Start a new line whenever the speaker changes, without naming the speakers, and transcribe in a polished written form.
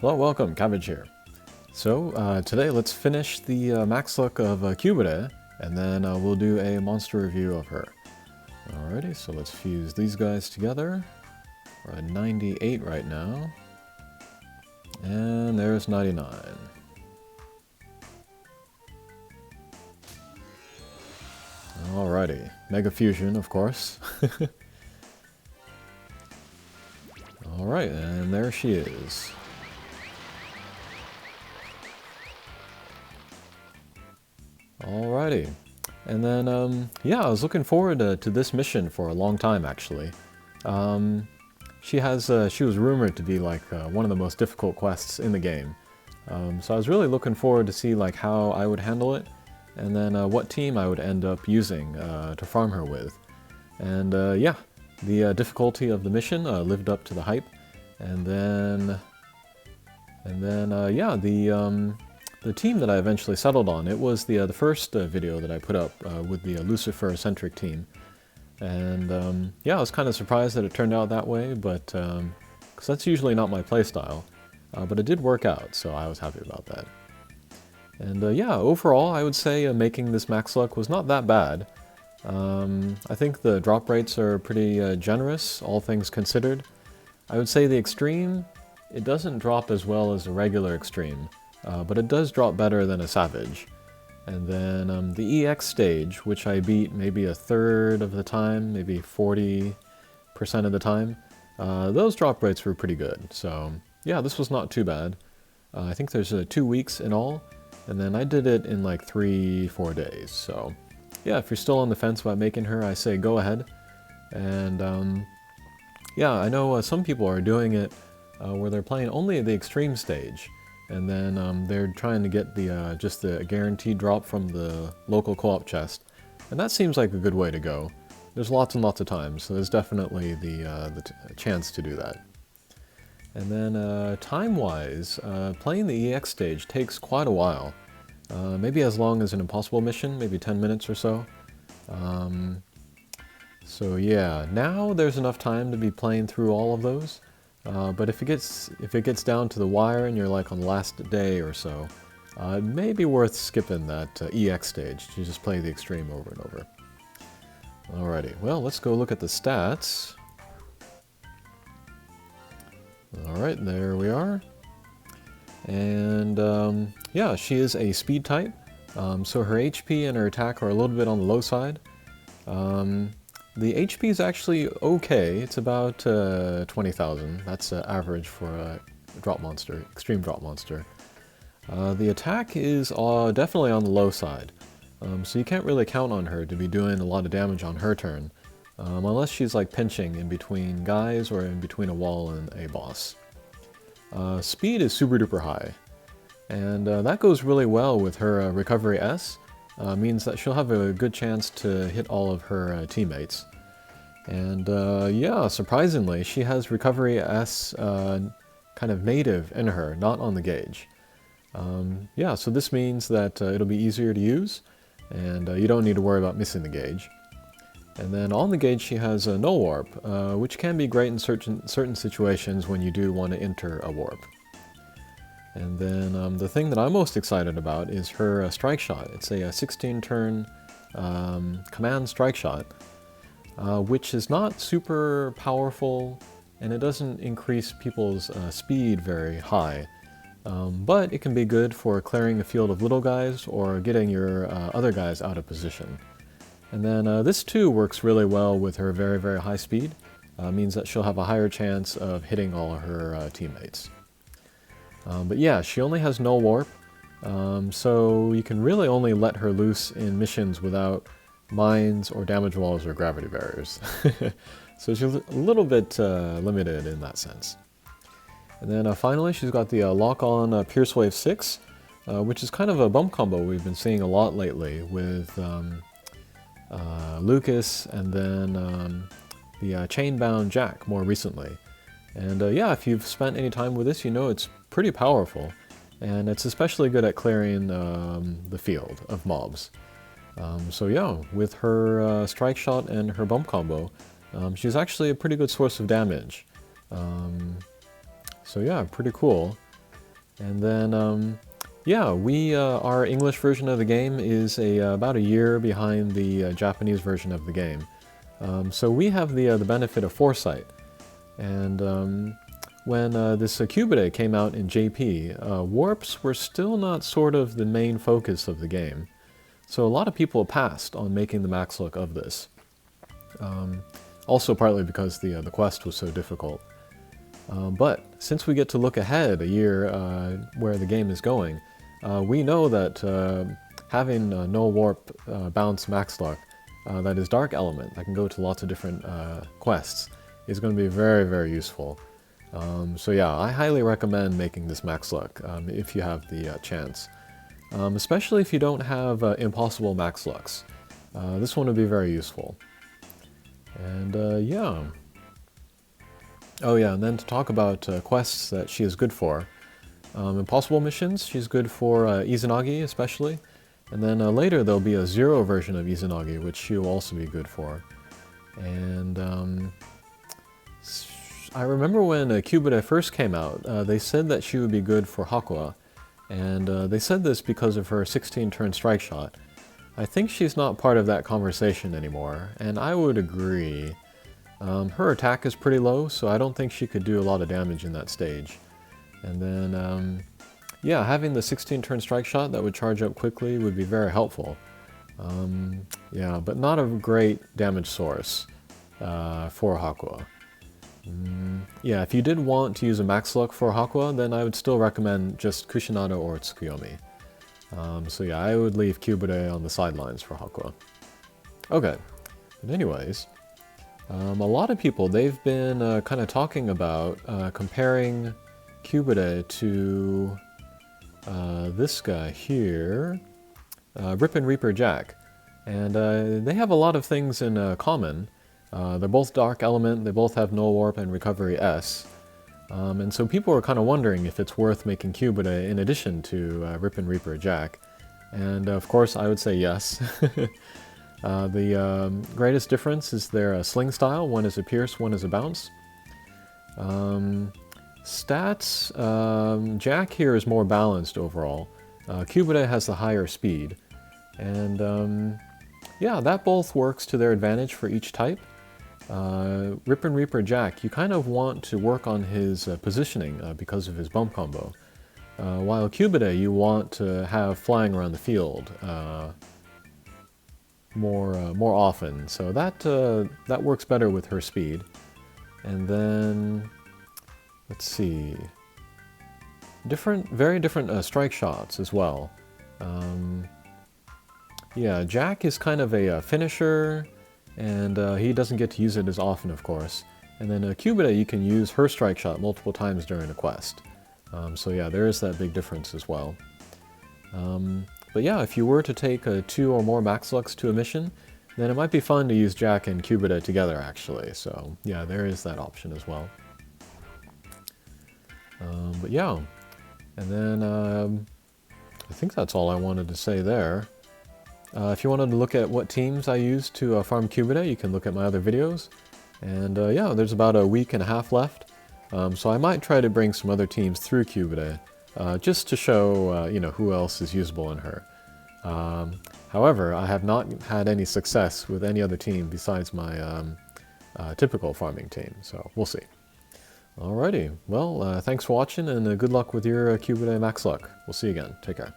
Hello, welcome, Cabbage here. So today let's finish the max luck of Cybele, and then we'll do a monster review of her. Alrighty, so let's fuse these guys together. We're at 98 right now. And there's 99. Alrighty, Mega Fusion, of course. Alright, and there she is. Alrighty. And then, yeah, I was looking forward to this mission for a long time, actually. She was rumored to be like one of the most difficult quests in the game. So I was really looking forward to see like how I would handle it, and then what team I would end up using to farm her with. And yeah, the difficulty of the mission lived up to the hype. And then yeah, the team that I eventually settled on, it was the first video that I put up with the Lucifer-centric team. And yeah, I was kind of surprised that it turned out that way, but because that's usually not my playstyle. But it did work out, so I was happy about that. And yeah, overall, I would say making this max luck was not that bad. I think the drop rates are pretty generous, all things considered. I would say the extreme, it doesn't drop as well as a regular extreme. But it does drop better than a Savage. And then the EX stage, which I beat maybe a third of the time, maybe 40% of the time, those drop rates were pretty good. So yeah, this was not too bad. I think there's 2 weeks in all, and then I did it in like 3-4 days. So yeah, if you're still on the fence about making her, I say go ahead. And yeah, I know some people are doing it where they're playing only the extreme stage. And then they're trying to get the just the guaranteed drop from the local co-op chest. And that seems like a good way to go. There's lots and lots of times, so there's definitely the chance to do that. And then time-wise, playing the EX stage takes quite a while. Maybe as long as an impossible mission, maybe 10 minutes or so. So yeah, now there's enough time to be playing through all of those. But if it gets down to the wire and you're like on the last day or so, it may be worth skipping that EX stage to just play the extreme over and over. Alrighty, well, let's go look at the stats. Alright, there we are. And yeah, she is a speed type, so her HP and her attack are a little bit on the low side. The HP is actually okay. It's about 20,000. That's average for a drop monster, extreme drop monster. The attack is definitely on the low side, so you can't really count on her to be doing a lot of damage on her turn, unless she's like pinching in between guys or in between a wall and a boss. Speed is super duper high, and that goes really well with her Recovery S. Means that she'll have a good chance to hit all of her teammates. And yeah, surprisingly, she has Recovery S kind of native in her, not on the gauge. Yeah, so this means that it'll be easier to use, and you don't need to worry about missing the gauge. And then on the gauge she has a null warp, which can be great in certain situations when you do want to enter a warp. And then the thing that I'm most excited about is her strike shot. It's a 16-turn command strike shot, which is not super powerful, and it doesn't increase people's speed very high. But it can be good for clearing a field of little guys or getting your other guys out of position. And then this too works really well with her very, very high speed. Means that she'll have a higher chance of hitting all of her teammates. But yeah, she only has null warp, so you can really only let her loose in missions without mines or damage walls or gravity barriers. So she's a little bit limited in that sense. And then finally she's got the lock-on Pierce Wave 6, which is kind of a bump combo we've been seeing a lot lately with Lucas and then the Chainbound Jack more recently. And yeah, if you've spent any time with this, you know it's pretty powerful, and it's especially good at clearing the field of mobs. So yeah, with her strike shot and her bump combo, she's actually a pretty good source of damage. So yeah, pretty cool. And then, yeah, our English version of the game is about a year behind the Japanese version of the game. So we have the benefit of foresight. And when this Cybele came out in JP, warps were still not sort of the main focus of the game. So a lot of people passed on making the max look of this. Also partly because the quest was so difficult. But since we get to look ahead a year where the game is going, we know that having no warp bounce max luck, that is dark element, that can go to lots of different quests, is going to be very, very useful. So yeah, I highly recommend making this max luck if you have the chance. Especially if you don't have impossible max lucks. This one would be very useful. And yeah. Oh yeah, and then to talk about quests that she is good for. Impossible missions, she's good for Izanagi especially. And then later there'll be a zero version of Izanagi, which she will also be good for. And I remember when Kikuta first came out, they said that she would be good for Hakua. And they said this because of her 16-turn strike shot. I think she's not part of that conversation anymore, and I would agree. Her attack is pretty low, so I don't think she could do a lot of damage in that stage. And then, yeah, having the 16-turn strike shot that would charge up quickly would be very helpful. Yeah, but not a great damage source for Hakua. Yeah, if you did want to use a max luck for Hakua, then I would still recommend just Kushinada or Tsukuyomi. So yeah, I would leave Cybele on the sidelines for Hakua. Okay, but anyways, a lot of people, they've been kind of talking about comparing Cybele to this guy here, Rip and Reaper Jack. And they have a lot of things in common. They're both Dark Element, they both have Null Warp and Recovery S. And so people are kind of wondering if it's worth making Cybele in addition to Rip and Reaper Jack. And of course I would say yes. The greatest difference is their sling style. One is a pierce, one is a bounce. Stats, Jack here is more balanced overall. Cybele has the higher speed. And yeah, that both works to their advantage for each type. Rip and Reaper Jack, you kind of want to work on his positioning because of his bump combo. While Cybele, you want to have flying around the field more often. So that works better with her speed. And then, let's see, very different strike shots as well. Yeah, Jack is kind of a finisher, and he doesn't get to use it as often, of course. And then Cybele, you can use her strike shot multiple times during a quest. So yeah, there is that big difference as well. But yeah, if you were to take 2 or more max lucks to a mission, then it might be fun to use Jack and Cybele together, actually. So yeah, there is that option as well. But yeah, and then I think that's all I wanted to say there. If you wanted to look at what teams I use to farm Cybele, you can look at my other videos. And yeah, there's about a week and a half left. So I might try to bring some other teams through Cybele, just to show you know, who else is usable in her. However, I have not had any success with any other team besides my typical farming team, so we'll see. Alrighty, well, thanks for watching, and good luck with your Cybele max luck. We'll see you again. Take care.